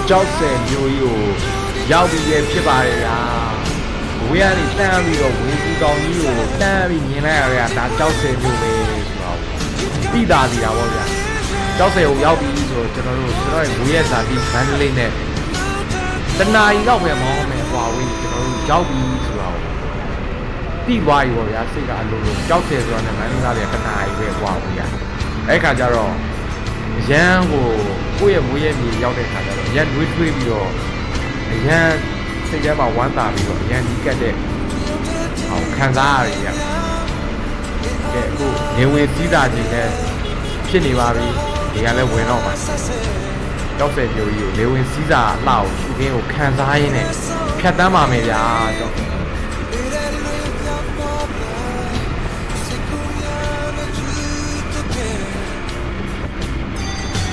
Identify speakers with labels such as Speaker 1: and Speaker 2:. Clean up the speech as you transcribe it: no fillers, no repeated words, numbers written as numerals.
Speaker 1: ကြောက်စဲမျိုးကြီးကိုရောက်ပြီးရဲ့ဖြစ်ပါတယ်ဗျာဝေးကနေတန်းပြီးတော့ဝေးကူတောင်ကြီးကိုတန်းပြီးမြင်လိုက်ရတဲ့ဒါကြောက်စဲမျိုးပဲဆိုတော့တိတာစီတာပေါ့ဗျာကြောက်စဲကိုရောက်ပြီးဆိုတော့ကျွန်တော်ရဲ့ဝေးရဲ့ဇာတိမန္တလေးနဲ့တနာရီတော့ပဲမောင်းမယ်ဟွာဝေးကျွန်တော်တို့ရောက်ပြီးဆိုတော့တိသွားပြီပေါ့ဗျာစိတ်ကအလိုလိုကြောက်စဲဆိုတော့လည်းမန္တလေးသားတွေကတနာရီပဲဟွာဝေးရအဲ့ခါကျတော့ရန်ကိုကိုယ့်ရဲ့မွေးရဲ့မြေရောက်တဲ့ခါကျတော့ရန်တွေးထွေးပြီးတော့ရန်စိတ်ထဲမှာဝမ်းသာပြီးတော့ရန်ကြီးကတ်တဲ့ဟောခံစားရတယ်ကဲအခုနေဝင်စည်းစာခြင်းနဲ့ဖြစ်နေပါပြီဒီကလည်းဝင်တော့မှာကြောက်စဲမျိုးကြီးကိုနေဝင်စည်းစာအလှကိုရှုခင်းကိုခံစားရင်းနဲ့ဖြတ်တန်းပါမယ်ဗျာကြောက်